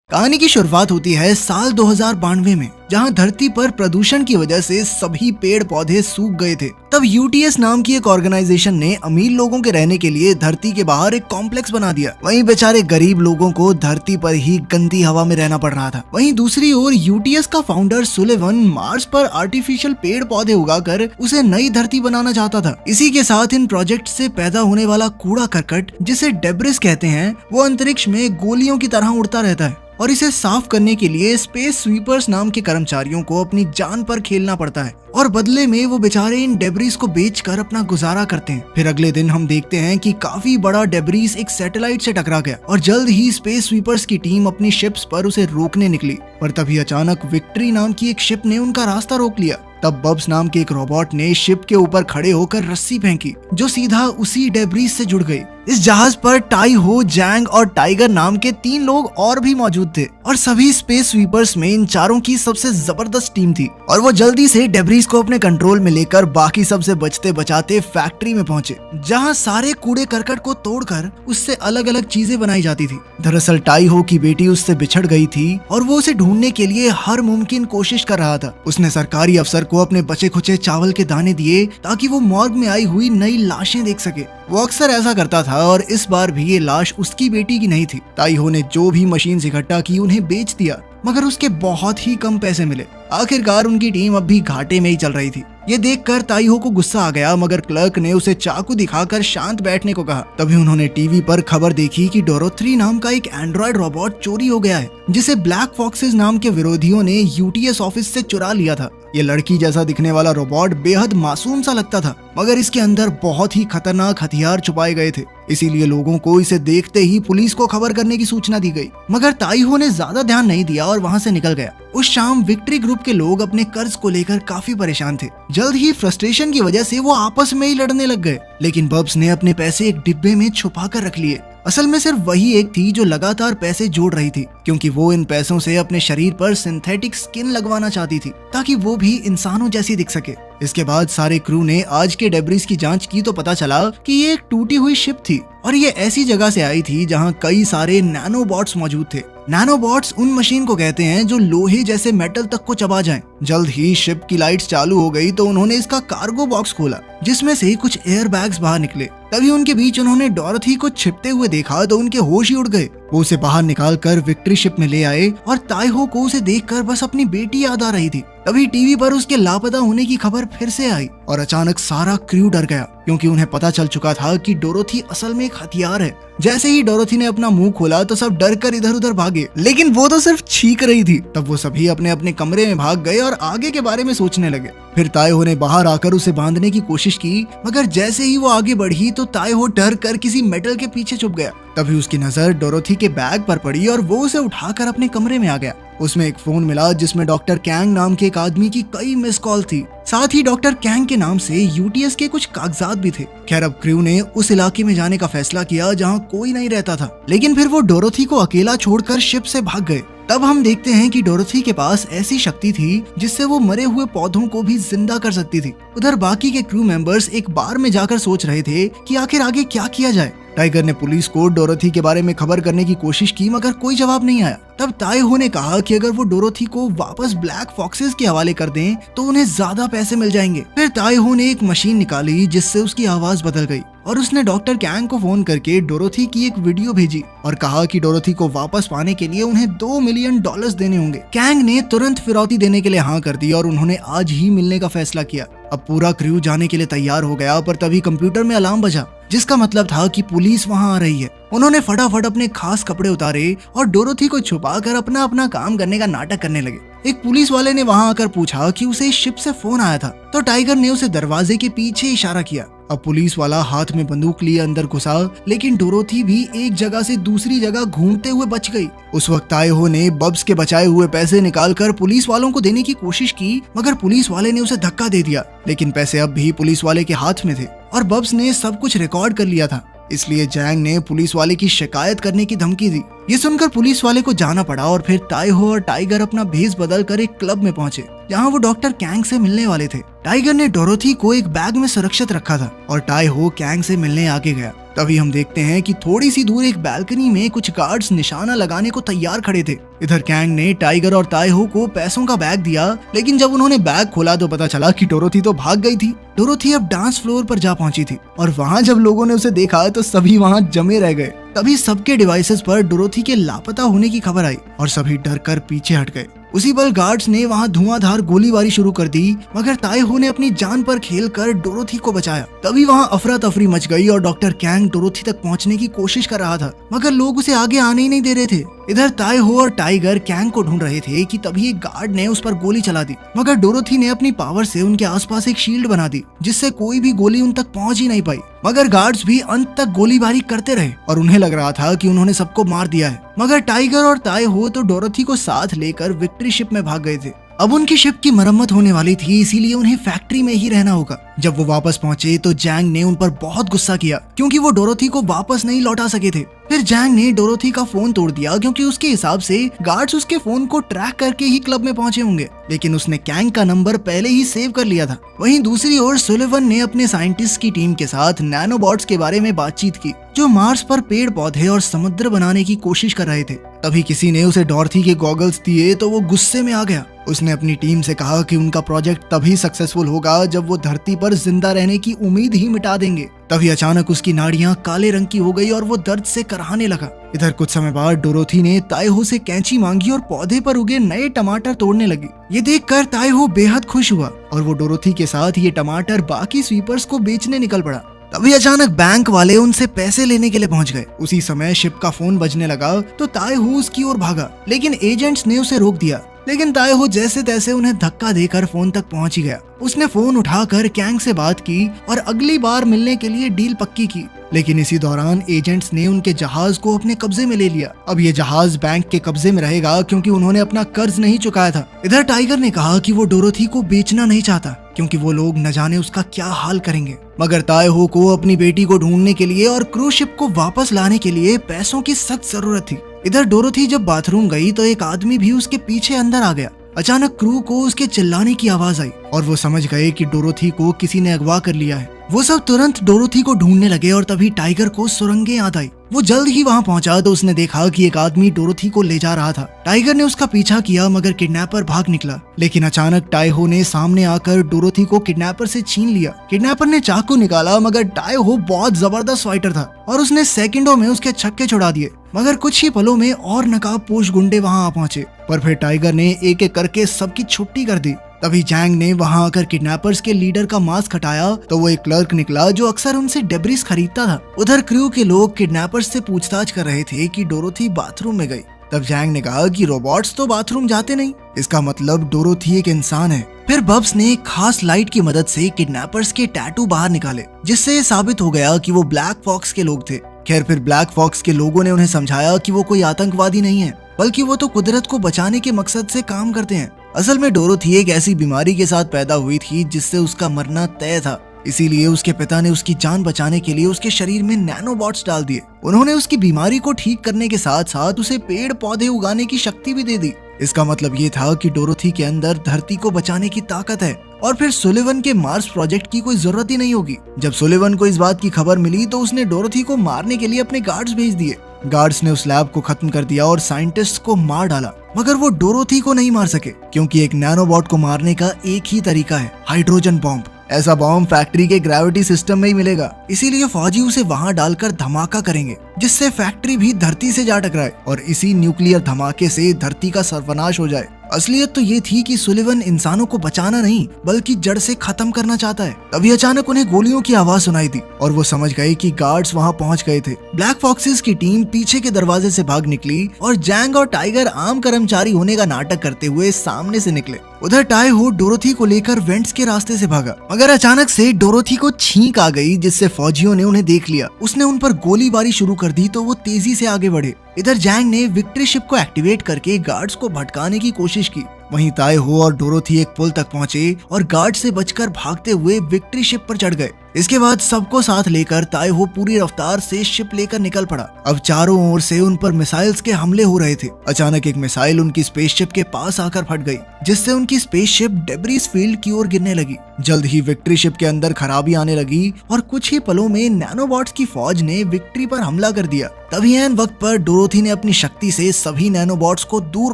कहानी की शुरुआत होती है साल 2092 में, जहां धरती पर प्रदूषण की वजह से सभी पेड़ पौधे सूख गए थे। तब यूटीएस नाम की एक ऑर्गेनाइजेशन ने अमीर लोगों के रहने के लिए धरती के बाहर एक कॉम्प्लेक्स बना दिया। वहीं बेचारे गरीब लोगों को धरती पर ही गंदी हवा में रहना पड़ रहा था। वहीं दूसरी ओर यूटीएस का फाउंडर सुलेवन मार्स पर आर्टिफिशियल पेड़ पौधे उगाकर उसे नई धरती बनाना चाहता था। इसी के साथ इन प्रोजेक्ट से पैदा होने वाला कूड़ा करकट, जिसे डेब्रिस कहते हैं, वो अंतरिक्ष में गोलियों की तरह उड़ता रहता है और इसे साफ करने के लिए स्पेस स्वीपर्स नाम के कर्मचारियों को अपनी जान पर खेलना पड़ता है और बदले में वो बेचारे इन डेब्रिस को बेचकर अपना गुजारा करते हैं। फिर अगले दिन हम देखते हैं कि काफी बड़ा डेब्रिस एक सैटेलाइट से टकरा गया और जल्द ही स्पेस स्वीपर्स की टीम अपनी शिप्स पर उसे रोकने निकली, पर तभी अचानक विक्ट्री नाम की एक शिप ने उनका रास्ता रोक लिया। तब बब्स नाम के एक रोबोट ने शिप के ऊपर खड़े होकर रस्सी फेंकी, जो सीधा उसी डेब्रिस से जुड़ गई। इस जहाज पर टाई हो, जैंग और टाइगर नाम के 3 लोग और भी मौजूद थे और सभी स्पेस स्वीपर्स में इन चारों की सबसे जबरदस्त टीम थी और वो जल्दी से डेब्रिस को अपने कंट्रोल में लेकर बाकी सबसे बचते बचाते फैक्ट्री में पहुंचे, जहां सारे कूड़े करकट को तोड़कर उससे अलग अलग चीजें बनाई जाती थी। दरअसल टाई हो की बेटी उससे बिछड़ गई थी और वो उसे ढूंढने के लिए हर मुमकिन कोशिश कर रहा था। उसने सरकारी अफसर को अपने बचे खुचे चावल के दाने दिए ताकि वो मॉर्ग में आई हुई नई लाशें देख सके। वो अक्सर ऐसा करता था और इस बार भी ये लाश उसकी बेटी की नहीं थी। ताईहो ने जो भी मशीन इकट्ठा की उन्हें बेच दिया, मगर उसके बहुत ही कम पैसे मिले। आखिरकार उनकी टीम अब भी घाटे में ही चल रही थी। ये देखकर ताईहो को गुस्सा आ गया, मगर क्लर्क ने उसे चाकू दिखाकर शांत बैठने को कहा। तभी उन्होंने टीवी पर खबर देखी कि डोरोथी नाम का एक एंड्रॉयड रोबोट चोरी हो गया है, जिसे ब्लैक फॉक्सेस नाम के विरोधियों ने यूटीएस ऑफिस से चुरा लिया था। ये लड़की जैसा दिखने वाला रोबोट बेहद मासूम सा लगता था, मगर इसके अंदर बहुत ही खतरनाक हथियार छुपाए गए थे। इसीलिए लोगों को इसे देखते ही पुलिस को खबर करने की सूचना दी गई, मगर ताईहो ने ज्यादा ध्यान नहीं दिया और वहां से निकल गया। उस शाम विक्ट्री ग्रुप के लोग अपने कर्ज को लेकर काफी परेशान थे। जल्द ही फ्रस्ट्रेशन की वजह से वो आपस में ही लड़ने लग गए, लेकिन बब्स ने अपने पैसे एक डिब्बे में छुपा कर रख लिए। असल में सिर्फ वही एक थी जो लगातार पैसे जोड़ रही थी, क्योंकि वो इन पैसों से अपने शरीर पर सिंथेटिक स्किन लगवाना चाहती थी ताकि वो भी इंसानों जैसी दिख सके। इसके बाद सारे क्रू ने आज के डेब्रिस की जांच की तो पता चला कि ये एक टूटी हुई शिप थी और ये ऐसी जगह से आई थी जहां कई सारे नैनोबॉट्स मौजूद थे। नैनोबॉट्स उन मशीन को कहते हैं जो लोहे जैसे मेटल तक को चबा जाएं। जल्द ही शिप की लाइट्स चालू हो गई तो उन्होंने इसका कार्गो बॉक्स खोला, जिसमें से कुछ एयर बैग्स बाहर निकले। तभी उनके बीच उन्होंने डोरोथी को छिपते हुए देखा तो उनके होश ही उड़ गए। वो उसे बाहर निकालकर विक्ट्री शिप में ले आए और ताईहो को उसे देखकर बस अपनी बेटी याद आ रही थी। तभी टीवी पर उसके लापता होने की खबर फिर से आई और अचानक सारा क्रू डर गया, क्योंकि उन्हें पता चल चुका था कि डोरोथी असल में एक हथियार है। जैसे ही डोरोथी ने अपना मुंह खोला तो सब डर कर इधर उधर भागे, लेकिन वो तो सिर्फ छींक रही थी। तब वो सभी अपने अपने कमरे में भाग गए और आगे के बारे में सोचने लगे। फिर ताईहो ने बाहर आकर उसे बांधने की कोशिश की, मगर जैसे ही वो आगे बढ़ी तो ताईहो डर कर किसी मेटल के पीछे छुप गया। तभी उसकी नजर डोरोथी के बैग पर पड़ी और वो उसे उठाकर अपने कमरे में आ गया। उसमें एक फोन मिला जिसमें डॉक्टर कैंग नाम के एक आदमी की कई मिस कॉल थी। साथ ही डॉक्टर कैंग के नाम से यूटीएस के कुछ कागजात भी थे। खैर, अब क्रू ने उस इलाके में जाने का फैसला किया जहां कोई नहीं रहता था, लेकिन फिर वो डोरोथी को अकेला छोड़कर शिप से भाग गए। तब हम देखते हैं कि डोरोथी के पास ऐसी शक्ति थी जिससे वो मरे हुए पौधों को भी जिंदा कर सकती थी। उधर बाकी के क्रू मेंबर्स एक बार में जाकर सोच रहे थे कि आखिर आगे क्या किया जाए। टाइगर ने पुलिस को डोरोथी के बारे में खबर करने की कोशिश की, मगर कोई जवाब नहीं आया। तब ताईहो ने कहा कि अगर वो डोरोथी को वापस ब्लैक फॉक्सेस के हवाले कर दें तो उन्हें ज्यादा पैसे मिल जाएंगे। फिर ताईहो ने एक मशीन निकाली जिससे उसकी आवाज बदल गई और उसने डॉक्टर कैंग को फोन करके डोरोथी की एक वीडियो भेजी और कहा कि डोरोथी को वापस पाने के लिए उन्हें $2 मिलियन देने होंगे। कैंग ने तुरंत फिरौती देने के लिए हाँ कर दी और उन्होंने आज ही मिलने का फैसला किया। अब पूरा क्रू जाने के लिए तैयार हो गया, पर तभी कंप्यूटर में अलार्म बजा, जिसका मतलब था कि पुलिस वहां आ रही है। उन्होंने फटाफट अपने खास कपड़े उतारे और डोरोथी को छुपाकर अपना अपना काम करने का नाटक करने लगे। एक पुलिस वाले ने वहां आकर पूछा कि उसे इस शिप से फोन आया था, तो टाइगर ने उसे दरवाजे के पीछे इशारा किया। अब पुलिस वाला हाथ में बंदूक लिए अंदर घुसा, लेकिन डोरोथी भी एक जगह से दूसरी जगह घूमते हुए बच गई। उस वक्त ताईहो ने बब्स के बचाए हुए पैसे निकालकर पुलिस वालों को देने की कोशिश की, मगर पुलिस वाले ने उसे धक्का दे दिया। लेकिन पैसे अब भी पुलिस वाले के हाथ में थे और बब्स ने सब कुछ रिकॉर्ड कर लिया था, इसलिए जैंग ने पुलिस वाले की शिकायत करने की धमकी दी। ये सुनकर पुलिस वाले को जाना पड़ा और फिर ताईहो और टाइगर अपना भेष बदल कर एक क्लब में पहुंचे। जहाँ वो डॉक्टर कैंग से मिलने वाले थे। टाइगर ने डोरोथी को एक बैग में सुरक्षित रखा था और टाई हो कैंग से मिलने आगे गया। तभी हम देखते हैं कि थोड़ी सी दूर एक बैल्कनी में कुछ गार्ड्स निशाना लगाने को तैयार खड़े थे। इधर कैंग ने टाइगर और ताई हो को पैसों का बैग दिया, लेकिन जब उन्होंने बैग खोला तो पता चला कि डोरोथी तो भाग गई थी। डोरोथी अब डांस फ्लोर पर जा पहुंची थी और वहां जब लोगों ने उसे देखा तो सभी वहां जमे रह गए। तभी सबके डिवाइसेस पर डोरोथी के लापता होने की खबर आई और सभी डर कर पीछे हट गए। उसी पल गार्ड्स ने वहां धुआंधार गोलीबारी शुरू कर दी, मगर ताई हो ने अपनी जान पर खेलकर डोरोथी को बचाया। तभी वहां अफरा तफरी मच गई और डॉक्टर कैंग डोरोथी तक पहुंचने की कोशिश कर रहा था, मगर लोग उसे आगे आने ही नहीं दे रहे थे। इधर ताई हो और टाइगर कैंग को ढूंढ रहे थे कि तभी एक गार्ड ने उस पर गोली चला दी, मगर डोरोथी ने अपनी पावर से उनके आसपास एक शील्ड बना दी, जिससे कोई भी गोली उन तक पहुंच ही नहीं पाई। मगर गार्ड्स भी अंत तक गोलीबारी करते रहे और उन्हें लग रहा था कि उन्होंने सबको मार दिया है। मगर टाइगर और ताई हो तो डोरोथी को साथ लेकर विक्ट्री शिप में भाग गए थे। अब उनकी शिप की मरम्मत होने वाली थी, इसीलिए उन्हें फैक्ट्री में ही रहना होगा। जब वो वापस पहुंचे तो जैंग ने उन पर बहुत गुस्सा किया, क्योंकि वो डोरोथी को वापस नहीं लौटा सके थे। फिर जैंग ने डोरोथी का फोन तोड़ दिया, क्योंकि उसके हिसाब से गार्ड्स उसके फोन को ट्रैक करके ही क्लब में पहुंचे होंगे, लेकिन उसने कैंग का नंबर पहले ही सेव कर लिया था। वहीं दूसरी ओर सुलिवन ने अपने साइंटिस्ट की टीम के साथ नैनोबॉट्स के बारे में बातचीत की, जो मार्स पर पेड़ पौधे और समुद्र बनाने की कोशिश कर रहे थे। तभी किसी ने उसे डॉर्थी के गॉगल्स दिए तो वो गुस्से में आ गया। उसने अपनी टीम से कहा कि उनका प्रोजेक्ट तभी सक्सेसफुल होगा जब वो धरती पर जिंदा रहने की उम्मीद ही मिटा देंगे। तभी अचानक उसकी नाड़ियां काले रंग की हो गई और वो दर्द से कराहने लगा। इधर कुछ समय बाद डोरोथी ने ताई हो से कैंची मांगी और पौधे पर उगे नए टमाटर तोड़ने लगी। ये देखकर ताई हो बेहद खुश हुआ और वो डोरोथी के साथ ये टमाटर बाकी स्वीपर्स को बेचने निकल पड़ा। तभी अचानक बैंक वाले उनसे पैसे लेने के लिए पहुंच गए। उसी समय शिप का फोन बजने लगा तो ताई हो उसकी ओर भागा, लेकिन एजेंट्स ने उसे रोक दिया। लेकिन ताई हो जैसे तैसे उन्हें धक्का देकर फोन तक पहुंच ही गया। उसने फोन उठाकर कैंग से बात की और अगली बार मिलने के लिए डील पक्की की, लेकिन इसी दौरान एजेंट्स ने उनके जहाज को अपने कब्जे में ले लिया। अब ये जहाज बैंक के कब्जे में रहेगा, क्योंकि उन्होंने अपना कर्ज नहीं चुकाया था। इधर टाइगर ने कहा कि वो डोरोथी को बेचना नहीं चाहता, क्योंकि वो लोग न जाने उसका क्या हाल करेंगे। मगर ताई हो को अपनी बेटी को ढूंढने के लिए और क्रूज शिप को वापस लाने के लिए पैसों की सख्त जरूरत थी। इधर डोरोथी जब बाथरूम गई तो एक आदमी भी उसके पीछे अंदर आ गया। अचानक क्रू को उसके चिल्लाने की आवाज आई और वो समझ गए कि डोरोथी को किसी ने अगवा कर लिया है। वो सब तुरंत डोरोथी को ढूंढने लगे और तभी टाइगर को सुरंगें याद आई। वो जल्द ही वहां पहुंचा तो उसने देखा कि एक आदमी डोरोथी को ले जा रहा था। टाइगर ने उसका पीछा किया, मगर किडनैपर भाग निकला। लेकिन अचानक टाई हो ने सामने आकर डोरोथी को किडनैपर से छीन लिया। किडनैपर ने चाकू निकाला, मगर टाई हो बहुत जबरदस्त फाइटर था और उसने सेकंडों में उसके छक्के छुड़ा दिए। मगर कुछ ही पलों में और नकाबपोश गुंडे वहां आ पहुंचे, पर फिर टाइगर ने एक एक करके सबकी छुट्टी कर दी। तभी जैंग ने वहां आकर किडनैपर्स के लीडर का मास्क हटाया तो वो एक क्लर्क निकला जो अक्सर उनसे डेब्रिस खरीदता था। उधर क्रू के लोग किडनैपर्स से पूछताछ कर रहे थे कि डोरोथी बाथरूम में गई। तब जैंग ने कहा कि रोबोट्स तो बाथरूम जाते नहीं, इसका मतलब डोरोथी एक इंसान है। फिर बब्स ने एक खास लाइट की मदद से किडनैपर्स के टैटू बाहर निकाले, जिससे ये साबित हो गया कि वो ब्लैक फॉक्स के लोग थे। खैर फिर ब्लैक फॉक्स के लोगों ने उन्हें समझाया कि वो कोई आतंकवादी नहीं है, बल्कि वो तो कुदरत को बचाने के मकसद से काम करते हैं। असल में डोरोथी एक ऐसी बीमारी के साथ पैदा हुई थी जिससे उसका मरना तय था, इसीलिए उसके पिता ने उसकी जान बचाने के लिए उसके शरीर में नैनोबॉट्स डाल दिए। उन्होंने उसकी बीमारी को ठीक करने के साथ साथ उसे पेड़ पौधे उगाने की शक्ति भी दे दी। इसका मतलब ये था कि डोरोथी के अंदर धरती को बचाने की ताकत है और फिर सुलिवन के मार्स प्रोजेक्ट की कोई जरूरत ही नहीं होगी। जब सुलिवन को इस बात की खबर मिली तो उसने डोरोथी को मारने के लिए अपने गार्ड्स भेज दिए। गार्ड्स ने उस लैब को खत्म कर दिया और साइंटिस्ट को मार डाला, मगर वो डोरोथी को नहीं मार सके, क्योंकि एक नैनोबॉट को मारने का एक ही तरीका है, हाइड्रोजन बॉम्ब। ऐसा बॉम्ब फैक्ट्री के ग्रेविटी सिस्टम में ही मिलेगा, इसीलिए फौजी उसे वहां डालकर धमाका करेंगे, जिससे फैक्ट्री भी धरती से जा टकराए और इसी न्यूक्लियर धमाके से धरती का सर्वनाश हो जाए। असलियत तो ये थी कि सुलिवन इंसानों को बचाना नहीं बल्कि जड़ से खत्म करना चाहता है। तभी अचानक उन्हें गोलियों की आवाज सुनाई दी और वो समझ गए कि गार्ड्स वहां पहुंच गए थे। ब्लैक फॉक्सेस की टीम पीछे के दरवाजे से भाग निकली और जैंग और टाइगर आम कर्मचारी होने का नाटक करते हुए सामने से निकले। उधर टाई हो डोरोथी को लेकर वेंट्स के रास्ते से भागा, मगर अचानक से डोरोथी को छींक आ गई, जिससे फौजियों ने उन्हें देख लिया। उसने उन पर गोलीबारी शुरू कर दी तो वो तेजी से आगे बढ़े। इधर जैंग ने विक्ट्री शिप को एक्टिवेट करके गार्ड्स को भटकाने की कोशिश की। वहीं ताई हो और डोरोथी एक पुल तक पहुंचे और गार्ड से बचकर भागते हुए विक्ट्री शिप पर चढ़ गए। इसके बाद सबको साथ लेकर ताइहो पूरी रफ्तार से शिप लेकर निकल पड़ा। अब चारों ओर से उन पर मिसाइल्स के हमले हो रहे थे। अचानक एक मिसाइल उनकी स्पेसशिप के पास आकर फट गई, जिससे उनकी स्पेसशिप डेब्रिस फील्ड की ओर गिरने लगी। जल्द ही विक्ट्री शिप के अंदर खराबी आने लगी और कुछ ही पलों में नैनोबॉट्स की फौज ने विक्ट्री पर हमला कर दिया। तभी ऐन वक्त पर डोरोथी ने अपनी शक्ति से सभी नैनोबॉट्स को दूर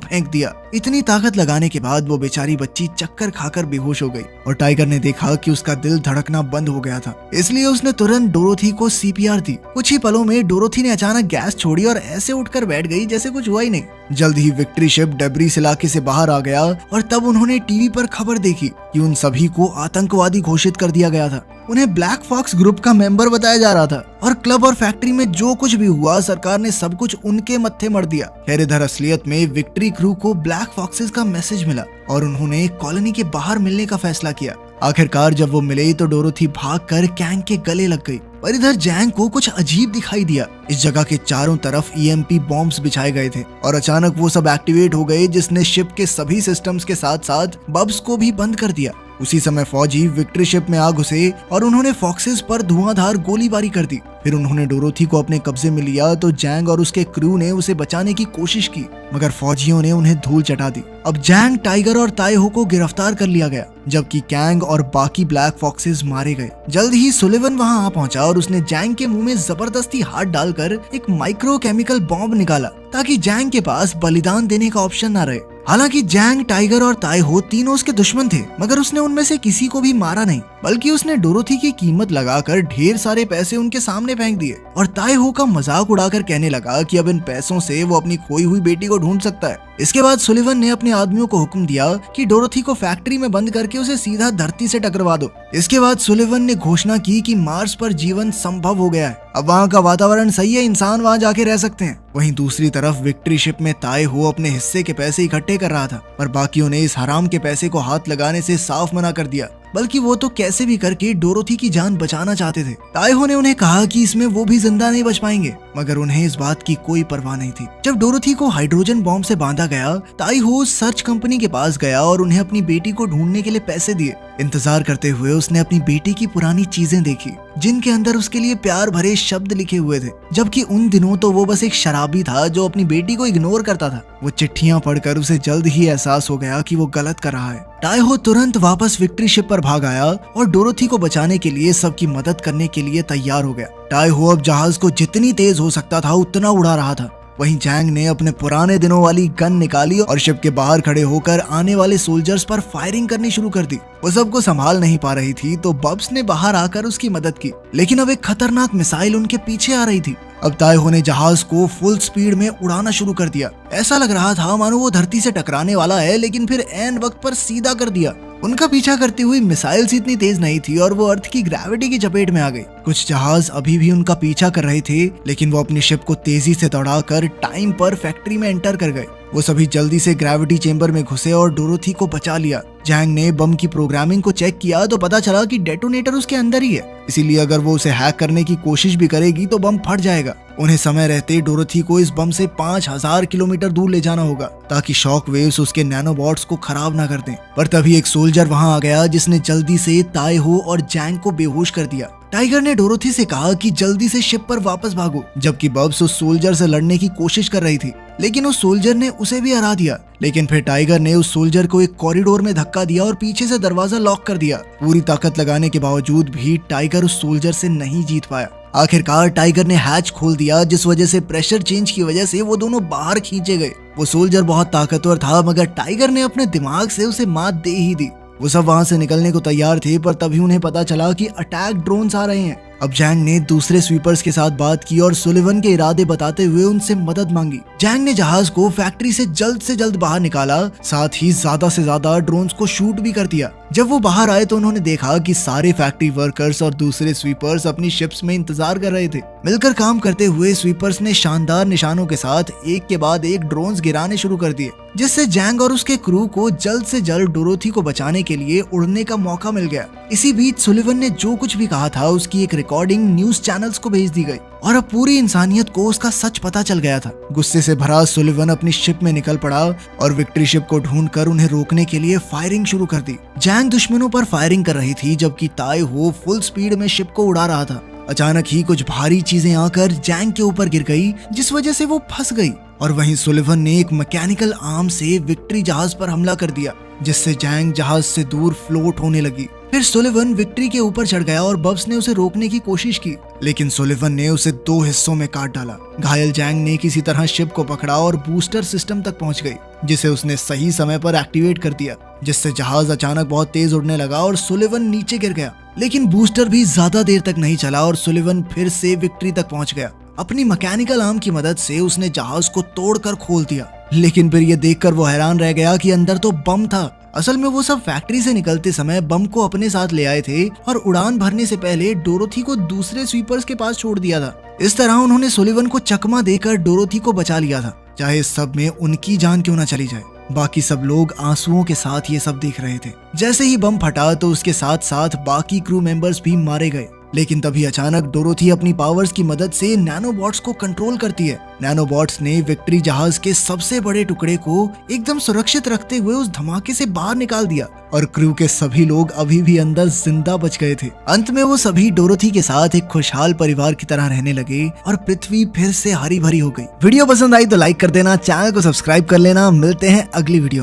फेंक दिया। इतनी ताकत लगाने के बाद वो बेचारी बच्ची चक्कर खाकर बेहोश हो गई और टाइगर ने देखा कि उसका दिल धड़कना बंद हो गया था, इसलिए उसने तुरंत डोरोथी को सीपीआर दी। कुछ ही पलों में डोरोथी ने अचानक गैस छोड़ी और ऐसे उठकर बैठ गई जैसे कुछ हुआ ही नहीं। जल्द ही विक्ट्री शिप डेब्रिस इलाके से बाहर आ गया और तब उन्होंने टीवी पर खबर देखी कि उन सभी को आतंकवादी घोषित कर दिया गया था। उन्हें ब्लैक फॉक्स ग्रुप का मेंबर बताया जा रहा था और क्लब और फैक्ट्री में जो कुछ भी हुआ सरकार ने सब कुछ उनके मत्थे मर दिया। खैर इधर असलियत में विक्ट्री क्रू को ब्लैक फॉक्सेस का मैसेज मिला और उन्होंने कॉलोनी के बाहर मिलने का फैसला किया। आखिरकार जब वो मिले तो डोरोथी भागकर कैंग के गले लग गई, पर इधर जैंग को कुछ अजीब दिखाई दिया। इस जगह के चारों तरफ ईएमपी बॉम्ब्स बिछाए गए थे और अचानक वो सब एक्टिवेट हो गए, जिसने शिप के सभी सिस्टम्स के साथ साथ बब्स को भी बंद कर दिया। उसी समय फौजी विक्ट्री शिप में आ घुसे और उन्होंने फॉक्सेस पर धुआंधार गोलीबारी कर दी। फिर उन्होंने डोरोथी को अपने कब्जे में लिया तो जैंग और उसके क्रू ने उसे बचाने की कोशिश की, मगर फौजियों ने उन्हें धूल चटा दी। अब जैंग, टाइगर और ताइहो को गिरफ्तार कर लिया गया, जबकि कैंग और बाकी ब्लैक फॉक्सेस मारे गए। जल्द ही सुलिवन वहां आ पहुंचा और उसने जैंग के मुंह में जबरदस्ती हाथ डालकर एक माइक्रो केमिकल बॉम्ब निकाला, ताकि जैंग के पास बलिदान देने का ऑप्शन न रहे। हालांकि जैंग, टाइगर और ताइहो तीनों उसके दुश्मन थे, मगर उसने उनमें से किसी को भी मारा नहीं, बल्कि उसने डोरोथी की कीमत लगाकर ढेर सारे पैसे उनके सामने फेंक दिए और ताइहो का मजाक उड़ाकर कहने लगा कि अब इन पैसों से वो अपनी खोई हुई बेटी को ढूंढ सकता है। इसके बाद सुलिवन ने अपने आदमियों को हुक्म दिया कि डोरोथी को फैक्ट्री में बंद करके उसे सीधा धरती से टकरवा दो। इसके बाद सुलिवन ने घोषणा की कि मार्स पर जीवन संभव हो गया है, अब वहाँ का वातावरण सही है, इंसान वहाँ जाके रह सकते हैं। वहीं दूसरी तरफ विक्ट्री शिप में ताइहो अपने हिस्से के पैसे इकट्ठे कर रहा था, पर बाकियों ने इस हराम के पैसे को हाथ लगाने से साफ मना कर दिया, बल्कि वो तो कैसे भी करके डोरोथी की जान बचाना चाहते थे। ताइहो ने उन्हें कहा कि इसमें वो भी जिंदा नहीं बच पाएंगे, मगर उन्हें इस बात की कोई परवाह नहीं थी। जब डोरोथी को हाइड्रोजन बॉम्ब से बांधा गया, ताइहो सर्च कंपनी के पास गया और उन्हें अपनी बेटी को ढूंढने के लिए पैसे दिए। इंतजार करते हुए उसने अपनी बेटी की पुरानी चीजें देखी, जिनके अंदर उसके लिए प्यार भरे शब्द लिखे हुए थे, जबकि उन दिनों तो वो बस एक शराबी था जो अपनी बेटी को इग्नोर करता था। वो चिट्ठियां पढ़कर उसे जल्द ही एहसास हो गया कि वो गलत कर रहा है। ताइहो तुरंत वापस विक्ट्री शिप पर भाग आया और डोरोथी को बचाने के लिए सबकी मदद करने के लिए तैयार हो गया। ताइहो अब जहाज को जितनी तेज हो सकता था उतना उड़ा रहा था। वहीं जैंग ने अपने पुराने दिनों वाली गन निकाली और शिप के बाहर खड़े होकर आने वाले सोल्जर्स पर फायरिंग करनी शुरू कर दी। वो सबको संभाल नहीं पा रही थी तो बब्स ने बाहर आकर उसकी मदद की, लेकिन अब एक खतरनाक मिसाइल उनके पीछे आ रही थी। अब ताइहो ने जहाज को फुल स्पीड में उड़ाना शुरू कर दिया। ऐसा लग रहा था मानो वो धरती से टकराने वाला है, लेकिन फिर ऐन वक्त पर सीधा कर दिया। उनका पीछा करती हुई मिसाइल्स इतनी तेज नहीं थी और वो अर्थ की ग्रेविटी की चपेट में आ गई। कुछ जहाज अभी भी उनका पीछा कर रहे थे, लेकिन वो अपनी शिप को तेजी से दौड़ाकर टाइम पर फैक्ट्री में एंटर कर गए। वो सभी जल्दी से ग्रेविटी चेंबर में घुसे और डोरोथी को बचा लिया। जैंग ने बम की प्रोग्रामिंग को चेक किया तो पता चला कि डेटोनेटर उसके अंदर ही है, इसीलिए अगर वो उसे हैक करने की कोशिश भी करेगी तो बम फट जाएगा। उन्हें समय रहते डोरोथी को इस बम से 5000 किलोमीटर दूर ले जाना होगा, ताकि शॉक वेव्स उसके नैनोबॉट्स को खराब ना कर दें। पर तभी एक सोल्जर वहां आ गया, जिसने जल्दी से ताइहो और जैंग को बेहोश कर दिया। टाइगर ने डोरोथी से कहा कि जल्दी से शिप पर वापस भागो, जबकि बब्स उस सोल्जर से लड़ने की कोशिश कर रही थी, लेकिन उस सोल्जर ने उसे भी हरा दिया। लेकिन फिर टाइगर ने उस सोल्जर को एक कॉरिडोर में धक्का दिया और पीछे से दरवाजा लॉक कर दिया। पूरी ताकत लगाने के बावजूद भी टाइगर उस सोल्जर से नहीं जीत पाया। आखिरकार टाइगर ने हैच खोल दिया, जिस वजह से प्रेशर चेंज की वजह से वो दोनों बाहर खींचे गए। वो सोल्जर बहुत ताकतवर था, मगर टाइगर ने अपने दिमाग से उसे मात दे ही दी। वो सब वहां से निकलने को तैयार थे, पर तभी उन्हें पता चला कि अटैक ड्रोन्स आ रहे हैं। अब जैंग ने दूसरे स्वीपर्स के साथ बात की और सुलिवन के इरादे बताते हुए उनसे मदद मांगी। जैंग ने जहाज को फैक्ट्री से जल्द बाहर निकाला, साथ ही ज्यादा से ज्यादा ड्रोन्स को शूट भी कर दिया। जब वो बाहर आए तो उन्होंने देखा कि सारे फैक्ट्री वर्कर्स और दूसरे स्वीपर्स अपनी शिप्स में इंतजार कर रहे थे। मिलकर काम करते हुए स्वीपर्स ने शानदार निशानों के साथ एक के बाद एक ड्रोन्स गिराने शुरू कर दिए, जिससे जैंग और उसके क्रू को जल्द से जल्द डोरोथी को बचाने के लिए उड़ने का मौका मिल गया। इसी बीच सुलिवन ने जो कुछ भी कहा था उसकी एक रिकॉर्डिंग न्यूज चैनल्स को भेज दी गई और अब पूरी इंसानियत को उसका सच पता चल गया था। गुस्से से भरा सुलिवन अपनी शिप में निकल पड़ा और विक्ट्री शिप को ढूंढकर उन्हें रोकने के लिए फायरिंग शुरू कर दी। जैंग दुश्मनों पर फायरिंग कर रही थी जबकि ताई हो फुल स्पीड में शिप को उड़ा रहा था। अचानक ही कुछ भारी चीजें आकर जैंग के ऊपर गिर गई जिस वजह से वो फंस गई और वहीं सुलिवन ने एक मैकेनिकल आर्म से विक्ट्री जहाज पर हमला कर दिया जिससे जैंग जहाज से दूर फ्लोट होने लगी। फिर सुलिवन विक्ट्री के ऊपर चढ़ गया और बब्स ने उसे रोकने की कोशिश की लेकिन सुलिवन ने उसे 2 हिस्सों में काट डाला। घायल जैंग ने किसी तरह शिप को पकड़ा और बूस्टर सिस्टम तक पहुंच गई जिसे उसने सही समय पर एक्टिवेट कर दिया जिससे जहाज अचानक बहुत तेज उड़ने लगा और सुलिवन नीचे गिर गया। लेकिन बूस्टर भी ज्यादा देर तक नहीं चला और सुलिवन फिर से विक्ट्री तक पहुंच गया। अपनी मैकेनिकल आर्म की मदद से उसने जहाज को तोड़कर खोल दिया लेकिन फिर ये देखकर वो हैरान रह गया कि अंदर तो बम था। असल में वो सब फैक्ट्री से निकलते समय बम को अपने साथ ले आए थे और उड़ान भरने से पहले डोरोथी को दूसरे स्वीपर्स के पास छोड़ दिया था। इस तरह उन्होंने सुलिवन को चकमा देकर डोरोथी को बचा लिया था, चाहे इस सब में उनकी जान क्यों ना चली जाए। बाकी सब लोग आंसुओं के साथ ये सब देख रहे थे। जैसे ही बम फटा तो उसके साथ साथ बाकी क्रू मेंबर्स भी मारे गए लेकिन तभी अचानक डोरोथी अपनी पावर्स की मदद से नैनोबॉट्स को कंट्रोल करती है। नैनोबॉट्स ने विक्ट्री जहाज के सबसे बड़े टुकड़े को एकदम सुरक्षित रखते हुए उस धमाके से बाहर निकाल दिया और क्रू के सभी लोग अभी भी अंदर जिंदा बच गए थे। अंत में वो सभी डोरोथी के साथ एक खुशहाल परिवार की तरह रहने लगे और पृथ्वी फिर से हरी भरी हो गई। वीडियो पसंद आई तो लाइक कर देना, चैनल को सब्सक्राइब कर लेना। मिलते हैं अगली वीडियो में।